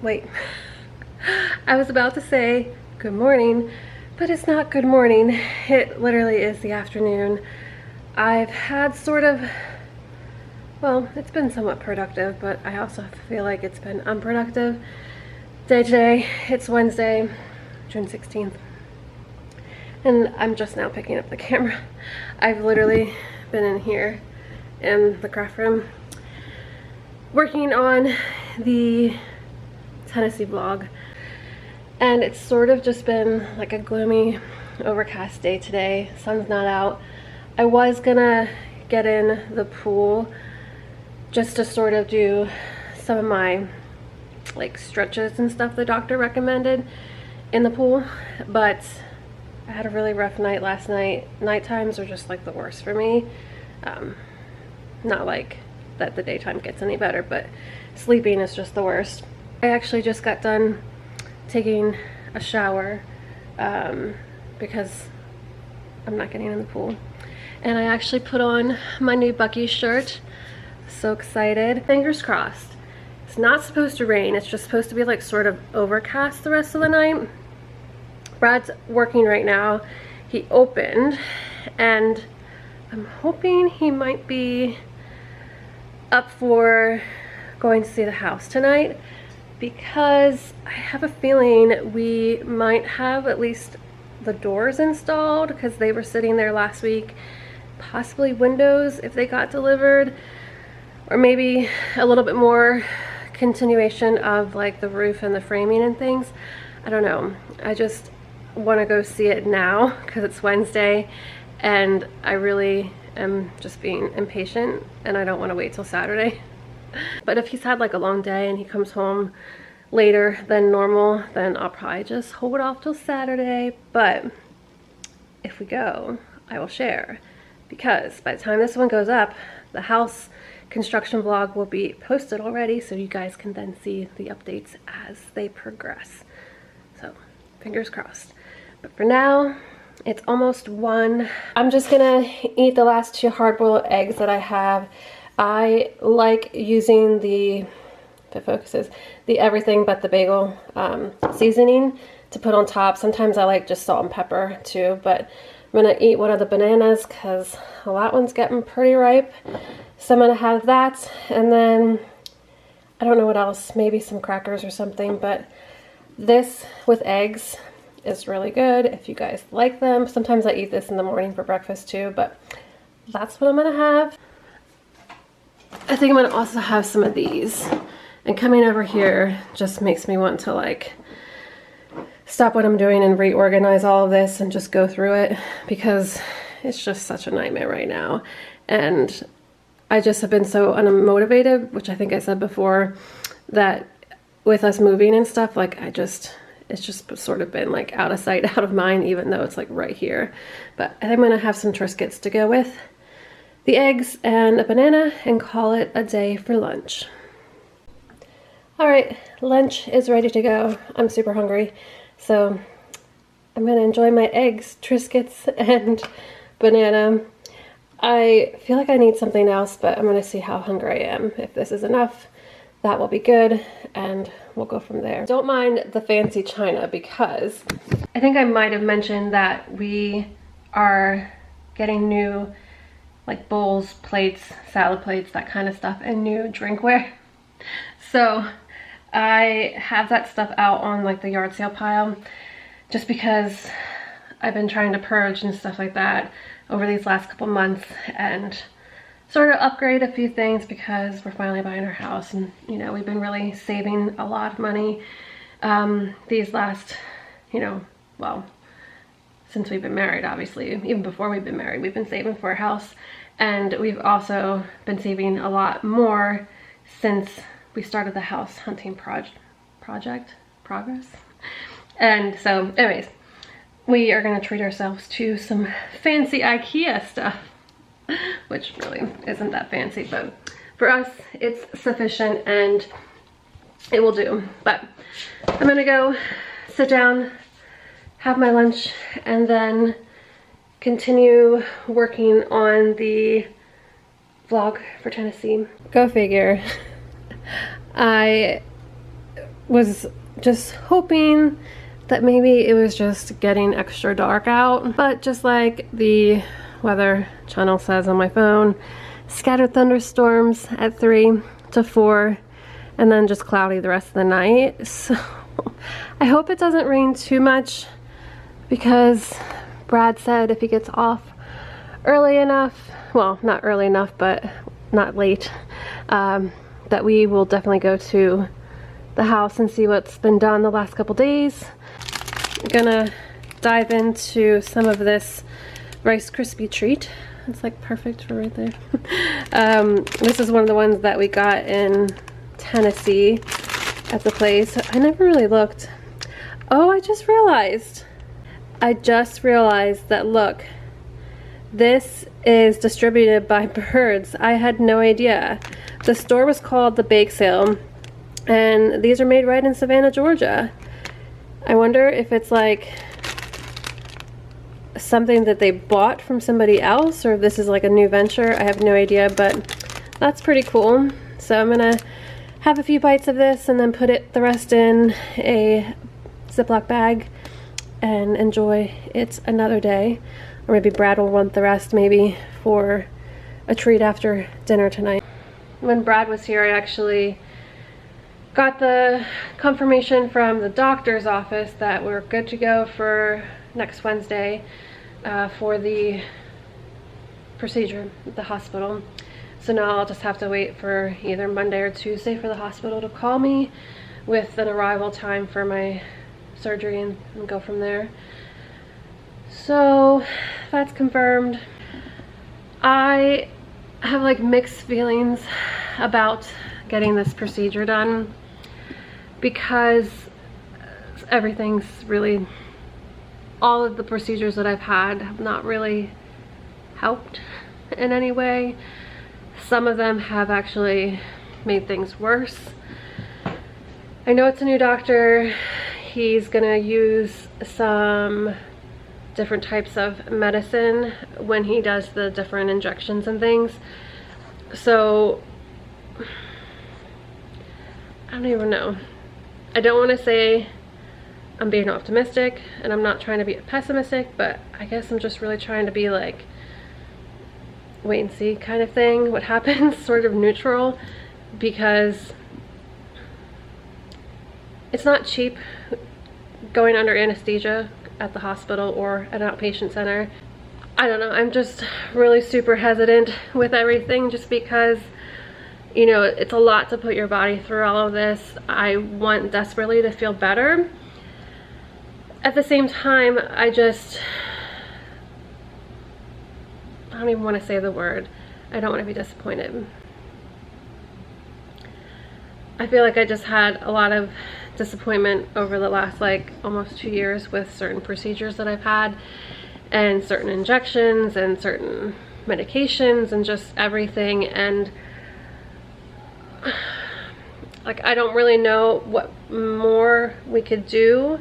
Wait. I was about to say good morning, but it's not good morning. It literally is the afternoon. I've had sort of, well, it's been somewhat productive, but I also feel like it's been unproductive day today. It's Wednesday, June 16th. And I'm just now picking up the camera. I've literally been in here in the craft room working on the Tennessee vlog. And it's sort of just been like a gloomy, overcast day today. Sun's not out. I was gonna get in the pool just to sort of do some of my like stretches and stuff the doctor recommended in the pool, but I had a really rough night last night. Night times are just like the worst for me. Not like that the daytime gets any better, but sleeping is just the worst. I actually just got done taking a shower because I'm not getting in the pool. And I actually put on my new Bucky shirt. So excited. Fingers crossed. It's not supposed to rain. It's just supposed to be like sort of overcast the rest of the night. Brad's working right now. He opened and I'm hoping he might be up for going to see the house tonight, because I have a feeling we might have at least the doors installed, because they were sitting there last week. Possibly windows if they got delivered, or maybe a little bit more continuation of like the roof and the framing and things. I don't know. I just want to go see it now because it's Wednesday and I really am just being impatient and I don't want to wait till Saturday. But if he's had like a long day and he comes home later than normal, then I'll probably just hold off till Saturday. But if we go, I will share, because by the time this one goes up, the house construction vlog will be posted already, so you guys can then see the updates as they progress. So fingers crossed. But for now, it's almost 1. I'm just gonna eat the last 2 hard-boiled eggs that I have. I like using the, if it focuses, the everything but the bagel seasoning to put on top. Sometimes I like just salt and pepper too, but I'm gonna eat one of the bananas because that one's getting pretty ripe. So I'm gonna have that, and then I don't know what else, maybe some crackers or something, but this with eggs is really good if you guys like them. Sometimes I eat this in the morning for breakfast too, but that's what I'm gonna have. I think I'm gonna also have some of these, and coming over here just makes me want to like stop what I'm doing and reorganize all of this and just go through it, because it's just such a nightmare right now. And I just have been so unmotivated, which I think I said before, that with us moving and stuff, like it's just sort of been like out of sight, out of mind, even though it's like right here. But I think I'm gonna have some Triscuits to go with the eggs and a banana and call it a day for lunch. All right, lunch is ready to go. I'm super hungry, so I'm gonna enjoy my eggs, Triscuits, and banana. I feel like I need something else, but I'm gonna see how hungry I am. If this is enough, that will be good, and we'll go from there. Don't mind the fancy china, because I think I might have mentioned that we are getting new like bowls, plates, salad plates, that kind of stuff, and new drinkware. So I have that stuff out on like the yard sale pile, just because I've been trying to purge and stuff like that over these last couple months and sort of upgrade a few things, because we're finally buying our house, and you know, we've been really saving a lot of money these last, you know, well, since we've been married, obviously. Even before we've been married, we've been saving for a house, and we've also been saving a lot more since we started the house hunting progress. And so anyways, we are gonna treat ourselves to some fancy IKEA stuff, which really isn't that fancy, but for us it's sufficient and it will do. But I'm gonna go sit down, have my lunch, and then continue working on the vlog for Tennessee. Go figure. I was just hoping that maybe it was just getting extra dark out, but just like the weather channel says on my phone, scattered thunderstorms at 3 to 4 and then just cloudy the rest of the night. So I hope it doesn't rain too much, because Brad said if he gets off early enough, well, not early enough, but not late, that we will definitely go to the house and see what's been done the last couple days. I'm gonna dive into some of this Rice Krispie treat. It's like perfect for right there. This is one of the ones that we got in Tennessee at the place. I never really looked. Oh, I just realized that, look, this is distributed by Birds. I had no idea. The store was called The Bake Sale, and these are made right in Savannah, Georgia. I wonder if it's like something that they bought from somebody else, or if this is like a new venture. I have no idea, but that's pretty cool. So I'm gonna have a few bites of this and then put the rest in a Ziploc bag and enjoy it another day. Or maybe Brad will want the rest maybe for a treat after dinner tonight. When Brad was here, I actually got the confirmation from the doctor's office that we're good to go for next Wednesday for the procedure at the hospital. So now I'll just have to wait for either Monday or Tuesday for the hospital to call me with an arrival time for my surgery and go from there. So that's confirmed. I have like mixed feelings about getting this procedure done, because everything's really, all of the procedures that I've had have not really helped in any way. Some of them have actually made things worse. I know it's a new doctor. He's gonna use some different types of medicine when he does the different injections and things. So I don't even know. I don't want to say I'm being optimistic, and I'm not trying to be pessimistic, but I guess I'm just really trying to be like wait and see kind of thing what happens, sort of neutral, because it's not cheap going under anesthesia at the hospital or an outpatient center. I don't know, I'm just really super hesitant with everything, just because, you know, it's a lot to put your body through all of this. I want desperately to feel better. At the same time, I don't even want to say the word. I don't want to be disappointed. I feel like I just had a lot of disappointment over the last like almost 2 years with certain procedures that I've had, and certain injections and certain medications and just everything, and like I don't really know what more we could do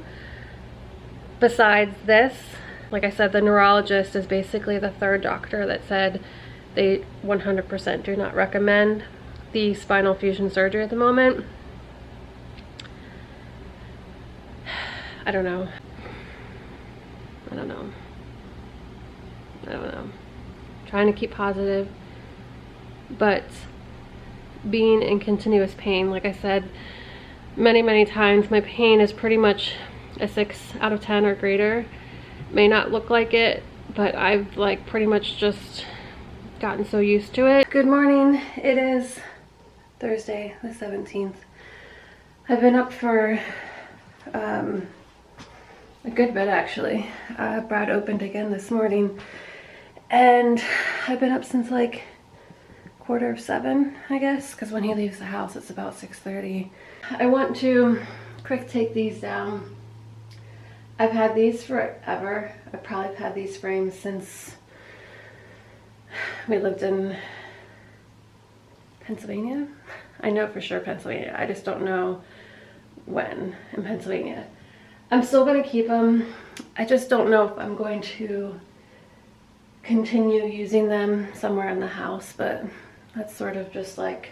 besides this. Like I said, the neurologist is basically the third doctor that said they 100% do not recommend the spinal fusion surgery at the moment. I don't know. Trying to keep positive, but being in continuous pain, like I said many times, my pain is pretty much a 6 out of 10 or greater. May not look like it, but I've like pretty much just gotten so used to it. Good morning. It is Thursday the 17th. I've been up for a good bit actually. Brad opened again this morning, and I've been up since like 6:45, I guess, because when he leaves the house it's about 6:30. I want to quick take these down. I've had these forever. I've probably had these frames since we lived in Pennsylvania. I know for sure Pennsylvania. I just don't know when in Pennsylvania. I'm still going to keep them. I just don't know if I'm going to continue using them somewhere in the house, but that's sort of just like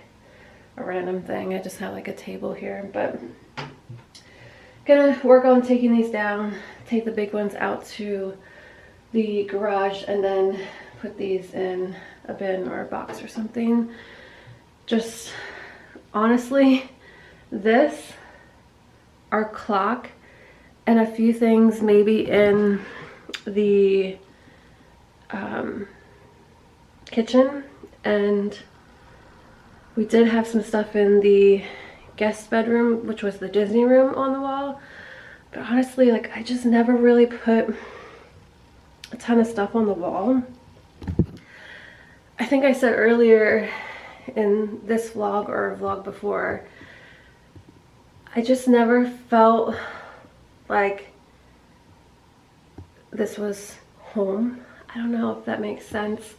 a random thing. I just have like a table here, but Gonna work on taking these down, take the big ones out to the garage, and then put these in a bin or a box or something. Just honestly, this, our clock, and a few things maybe in the kitchen, and we did have some stuff in the guest bedroom, which was the Disney room, on the wall. But honestly, like, I just never really put a ton of stuff on the wall. I think I said earlier in this vlog or a vlog before, I just never felt like this was home. I don't know if that makes sense.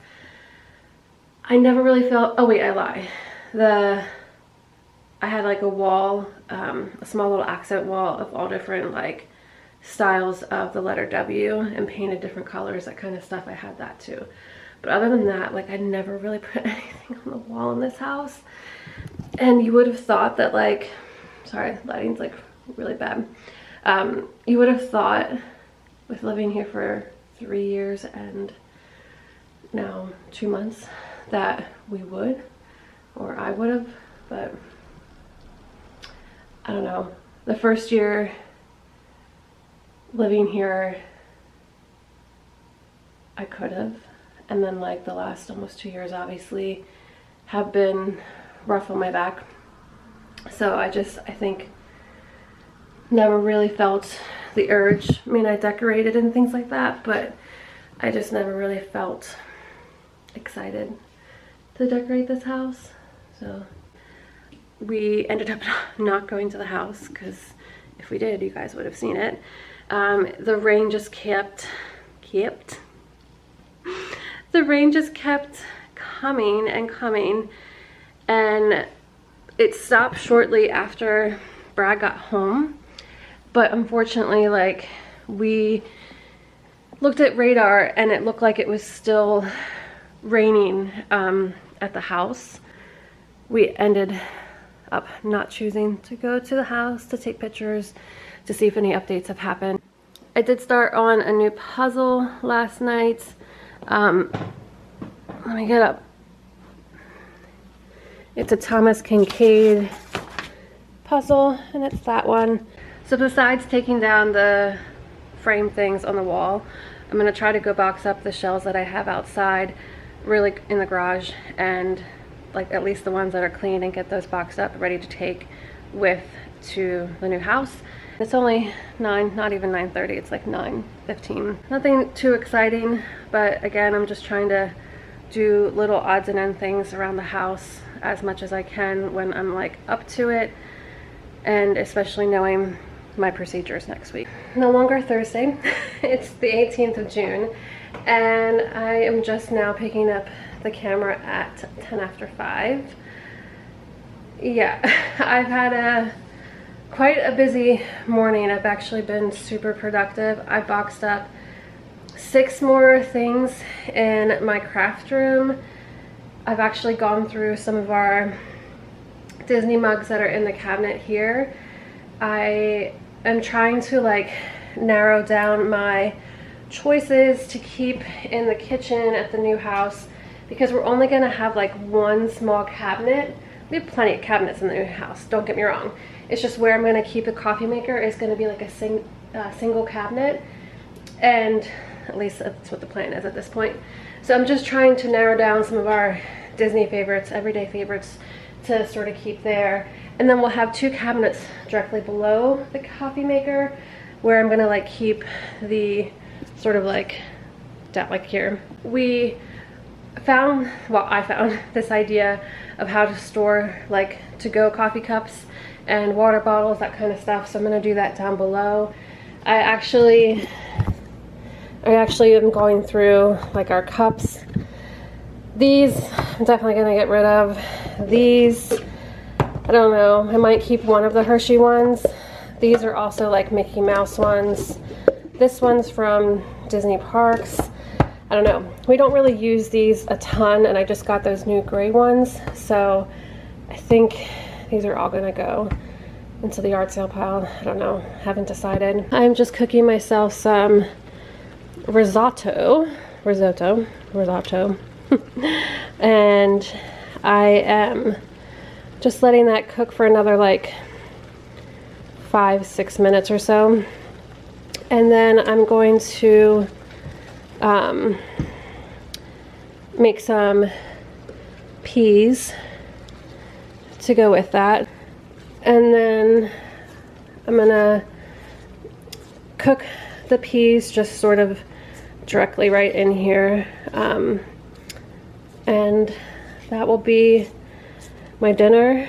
I never really felt, oh wait, I lie. I had like a wall, a small little accent wall of all different like styles of the letter W and painted different colors, that kind of stuff. I had that too. But other than that, like, I never really put anything on the wall in this house. And you would have thought that, like, sorry, lighting's like really bad. You would have thought with living here for 3 years and now 2 months that we would, or I would have, but I don't know. The first year living here, I could have. And then like the last almost 2 years obviously have been rough on my back. So I think never really felt the urge. I mean, I decorated and things like that, but I just never really felt excited to decorate this house. So we ended up not going to the house, because if we did, you guys would have seen it. The rain just kept coming and coming, and it stopped shortly after Brad got home. But unfortunately, like, we looked at radar and it looked like it was still raining at the house. We ended up not choosing to go to the house to take pictures to see if any updates have happened. I did start on a new puzzle last night. Let me get up. It's a Thomas Kincaid puzzle, and it's that one. So besides taking down the frame things on the wall, I'm gonna try to go box up the shelves that I have outside, really in the garage, and like at least the ones that are clean, and get those boxed up, ready to take with to the new house. It's only 9, not even 9:30, it's like 9:15. Nothing too exciting, but again, I'm just trying to do little odds and end things around the house as much as I can when I'm like up to it, and especially knowing my procedures next week. No longer Thursday, it's the 18th of June, and I am just now picking up the camera at 10 after 5. Yeah, I've had quite a busy morning. I've actually been super productive. I boxed up 6 more things in my craft room. I've actually gone through some of our Disney mugs that are in the cabinet here. I am trying to like narrow down my choices to keep in the kitchen at the new house, because we're only gonna have like one small cabinet. We have plenty of cabinets in the new house, don't get me wrong. It's just where I'm gonna keep the coffee maker is gonna be like a single cabinet, and at least that's what the plan is at this point. So I'm just trying to narrow down some of our Disney favorites, everyday favorites, to sort of keep there. And then we'll have 2 cabinets directly below the coffee maker where I'm gonna like keep the sort of like that, like here. We found, well, I found this idea of how to store like to-go coffee cups and water bottles, that kind of stuff. So I'm gonna do that down below. I actually am going through like our cups. These I'm definitely gonna get rid of. These, I don't know, I might keep one of the Hershey ones. These are also like Mickey Mouse ones. This one's from Disney Parks. I don't know. We don't really use these a ton, and I just got those new gray ones, so I think these are all gonna go. into the yard sale pile. I don't know, haven't decided. I'm just cooking myself some risotto. And I am just letting that cook for another like 5-6 minutes or so. And then I'm going to make some peas to go with that. And then I'm gonna cook the peas just sort of directly right in here. And that will be my dinner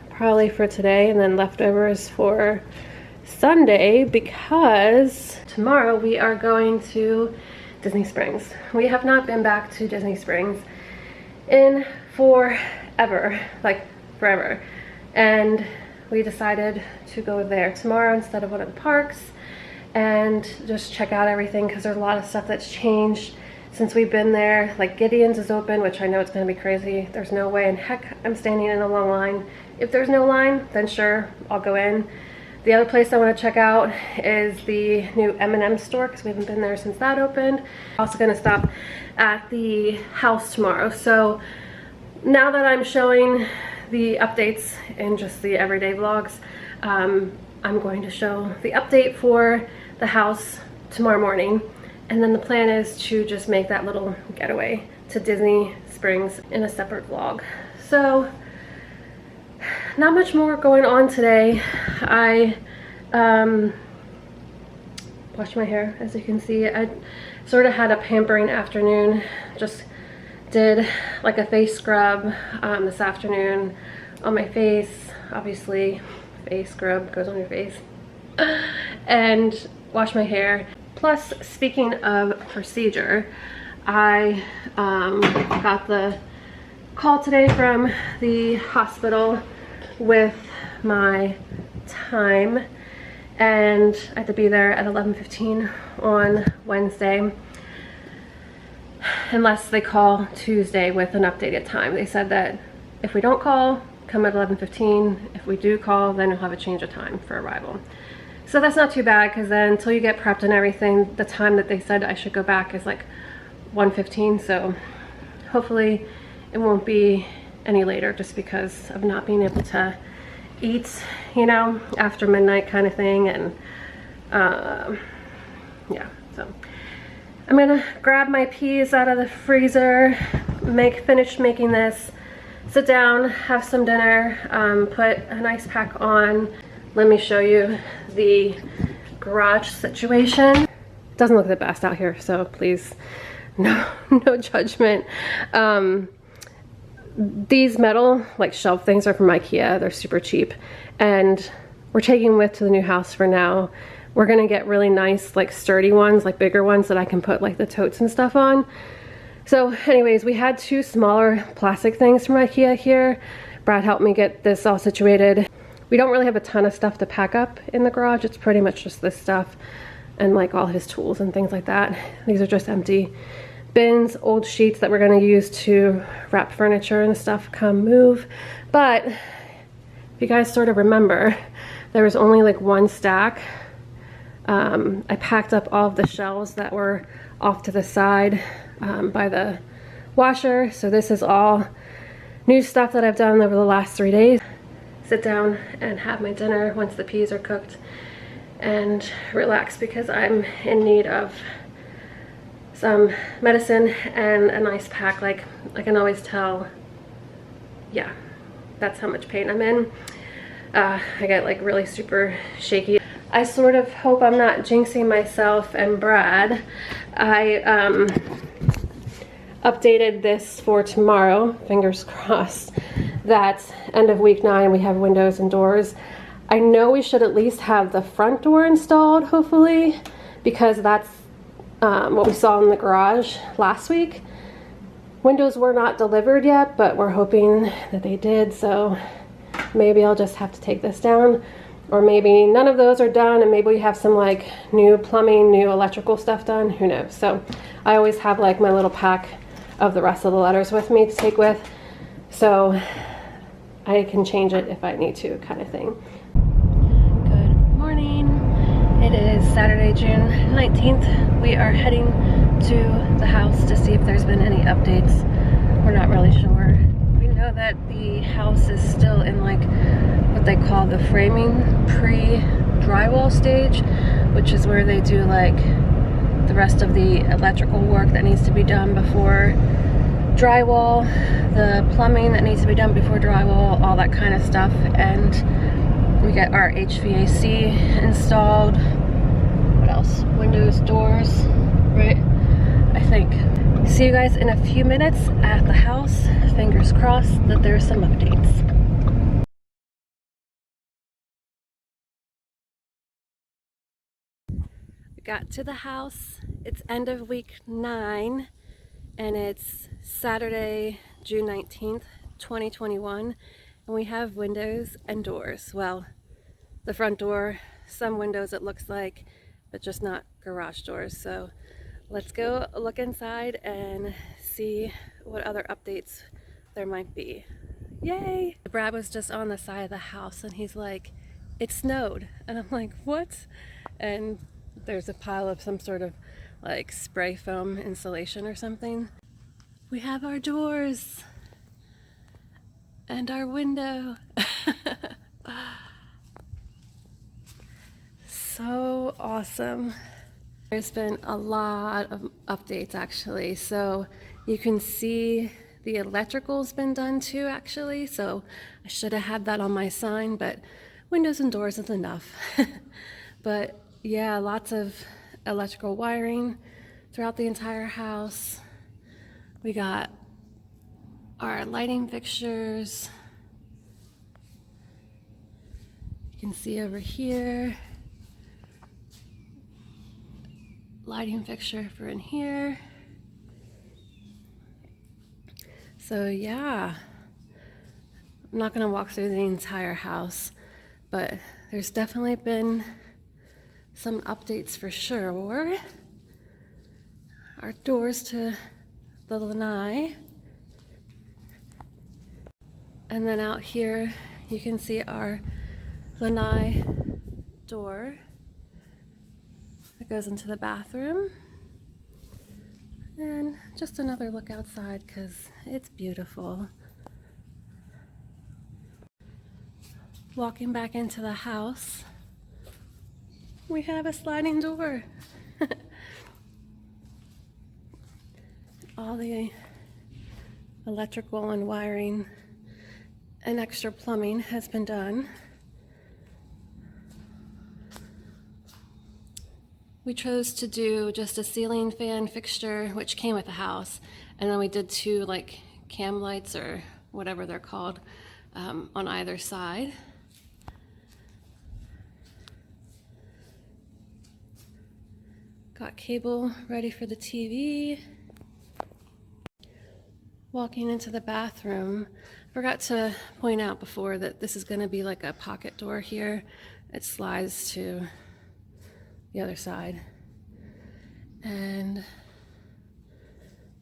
probably for today, and then leftovers for Sunday, because tomorrow we are going to Disney Springs. We have not been back to Disney Springs in forever, like forever. And we decided to go there tomorrow instead of one of the parks and just check out everything, because there's a lot of stuff that's changed since we've been there. Like Gideon's is open, which I know it's gonna be crazy. There's no way in heck I'm standing in a long line. If there's no line, then sure, I'll go in. The other place I want to check out is the new M&M store, because we haven't been there since that opened. Also going to stop at the house tomorrow. So now that I'm showing the updates in just the everyday vlogs, I'm going to show the update for the house tomorrow morning. And then the plan is to just make that little getaway to Disney Springs in a separate vlog. So not much more going on today. I washed my hair, as you can see. I sort of had a pampering afternoon. Just did like a face scrub this afternoon on my face. Obviously, face scrub goes on your face. And washed my hair. Plus, speaking of procedure, I got the call today from the hospital with my time, and I had to be there at 11:15 on Wednesday, unless they call Tuesday with an updated time. They said that if we don't call, come at 11:15. If we do call, then you'll have a change of time for arrival. So that's not too bad, because then until you get prepped and everything, the time that they said I should go back is like 1:15. So hopefully it won't be any later, just because of not being able to eat, you know, after midnight kind of thing. And yeah, so I'm gonna grab my peas out of the freezer, finish making this, sit down, have some dinner, put an ice pack on. Let me show you the garage situation. Doesn't look the best out here, so please, no judgment. These metal like shelf things are from IKEA. They're super cheap, and we're taking with to the new house for now. We're gonna get really nice like sturdy ones, like bigger ones that I can put like the totes and stuff on. So anyways, we had 2 smaller plastic things from IKEA here. Brad helped me get this all situated. We don't really have a ton of stuff to pack up in the garage. It's pretty much just this stuff and like all his tools and things like that. These are just empty bins, old sheets that we're going to use to wrap furniture and stuff come move. But if you guys sort of remember, there was only like 1 stack. I packed up all of the shelves that were off to the side by the washer. So this is all new stuff that I've done over the last 3 days. Sit down and have my dinner once the peas are cooked and relax, because I'm in need of some medicine and an ice pack. Like I can always tell, yeah, that's how much pain I'm in. I get like really super shaky. I sort of hope I'm not jinxing myself and Brad. I updated this for tomorrow, fingers crossed, that end of week 9 we have windows and doors. I know we should at least have the front door installed, hopefully, because that's what we saw in the garage last week. Windows were not delivered yet, but we're hoping that they did, so maybe I'll just have to take this down, or maybe none of those are done and maybe we have some like new plumbing, new electrical stuff done, who knows. So I always have like my little pack of the rest of the letters with me to take with, so I can change it if I need to, kind of thing. It is Saturday, June 19th. We are heading to the house to see if there's been any updates. We're not really sure. We know that the house is still in like what they call the framing pre-drywall stage, which is where they do like the rest of the electrical work that needs to be done before drywall, the plumbing that needs to be done before drywall, all that kind of stuff. And we get our HVAC installed. What else? Windows, doors, right? I think. See you guys in a few minutes at the house. Fingers crossed that there's some updates. We got to the house. It's end of week 9 and it's Saturday, June 19th, 2021. And we have windows and doors. Well, the front door, some windows it looks like, but just not garage doors. So let's go look inside and see what other updates there might be. Yay! Brad was just on the side of the house and he's like, it snowed. And I'm like, what? And there's a pile of some sort of like spray foam insulation or something. We have our doors and our window. So awesome. There's been a lot of updates actually. So you can see the electrical's been done too actually. So I should have had that on my sign, but windows and doors is enough. But yeah, lots of electrical wiring throughout the entire house. We got our lighting fixtures. You can see over here. Lighting fixture for in here. So yeah, I'm not gonna walk through the entire house, but there's definitely been some updates for sure. Our doors to the lanai. And then out here, you can see our lanai door that goes into the bathroom. And just another look outside because it's beautiful. Walking back into the house, we have a sliding door. All the electrical and wiring and extra plumbing has been done. We chose to do just a ceiling fan fixture, which came with the house, and then we did 2 like cam lights or whatever they're called on either side. Got cable ready for the TV. Walking into the bathroom, I forgot to point out before that this is going to be like a pocket door here. It slides to the other side. And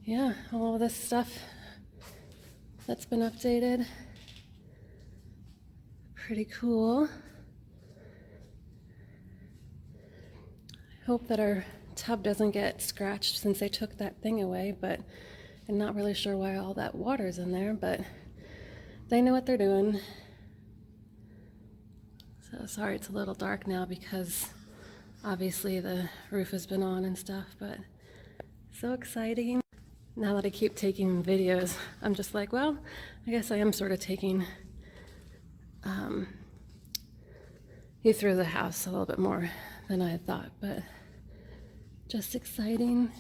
yeah, all this stuff that's been updated. Pretty cool. I hope that our tub doesn't get scratched since they took that thing away, but I'm not really sure why all that water's in there, but they know what they're doing. So sorry it's a little dark now because obviously the roof has been on and stuff, but so exciting. Now that I keep taking videos, I'm just like, well, I guess I am sort of taking you through the house a little bit more than I had thought, but just exciting.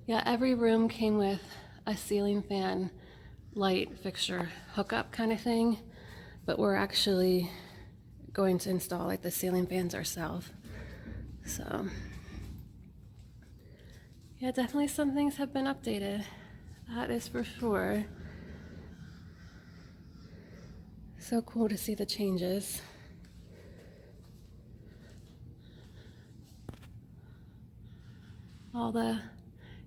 Yeah, every room came with a ceiling fan light fixture hookup kind of thing, but we're actually going to install like the ceiling fans ourselves. So yeah, definitely some things have been updated. That is for sure. So cool to see the changes. All the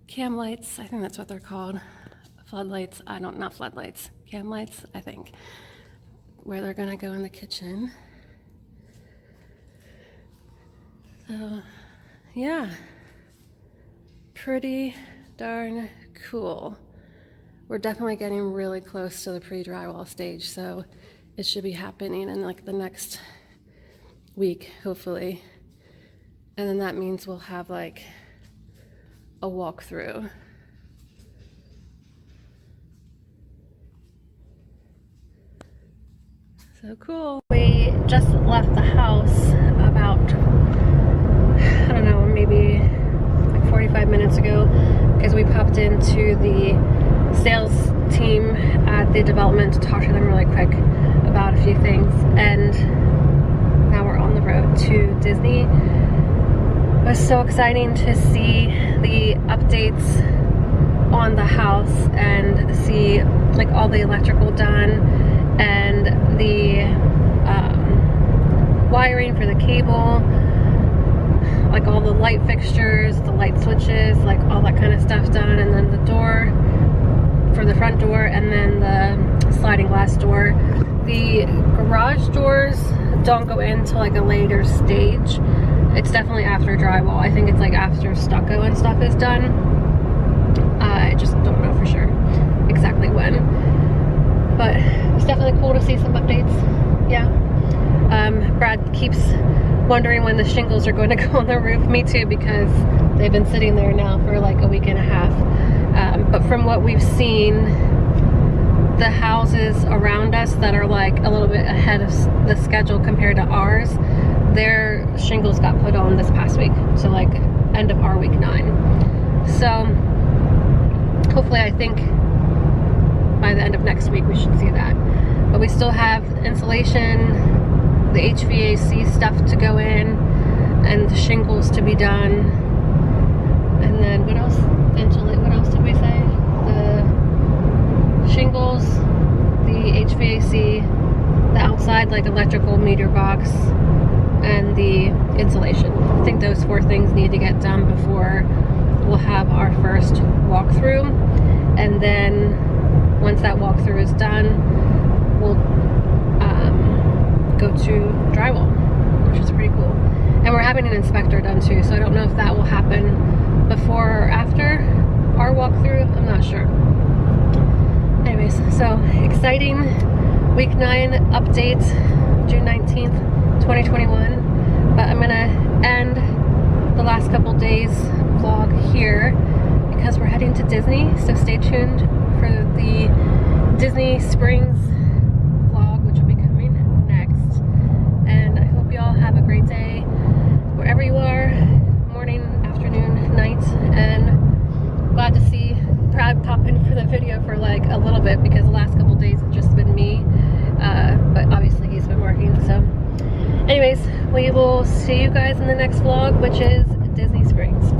cam lights, I think that's what they're called. Floodlights, not floodlights, cam lights, I think, where they're gonna go in the kitchen. So, yeah, pretty darn cool. We're definitely getting really close to the pre-drywall stage, so it should be happening in like the next week, hopefully. And then that means we'll have like a walkthrough. So cool. We just left the house about, I don't know, maybe like 45 minutes ago, because we popped into the sales team at the development to talk to them really quick about a few things, and now we're on the road to Disney. It was so exciting to see the updates on the house and see like all the electrical done and the wiring for the cable, like all the light fixtures, the light switches, like all that kind of stuff done, and then the door for the front door, and then the sliding glass door. The garage doors don't go into like a later stage. It's definitely after drywall. I think it's like after stucco and stuff is done. I just don't know for sure exactly when. But it's definitely cool to see some updates. Yeah. Brad keeps wondering when the shingles are going to go on the roof. Me too, because they've been sitting there now for like a week and a half. But from what we've seen, the houses around us that are like a little bit ahead of the schedule compared to ours, their shingles got put on this past week. So like end of our week 9. So hopefully, I think by the end of next week we should see that. But we still have insulation, the HVAC stuff to go in, and the shingles to be done. And then what else? What else did we say? The shingles, the HVAC, the outside like electrical meter box, and the insulation. I think those 4 things need to get done before we'll have our first walkthrough. And then once that walkthrough is done, we'll go to drywall, which is pretty cool. And we're having an inspector done too, so I don't know if that will happen before or after our walkthrough. I'm not sure. Anyways, so exciting week 9 update, June 19th, 2021. But I'm gonna end the last couple days vlog here because we're heading to Disney, so stay tuned for the Disney Springs vlog, which will be coming next. And I hope you all have a great day wherever you are, morning, afternoon, night, and glad to see Brad pop in for the video for like a little bit, because the last couple days have just been me, but obviously he's been working. So anyways, we will see you guys in the next vlog, which is Disney Springs.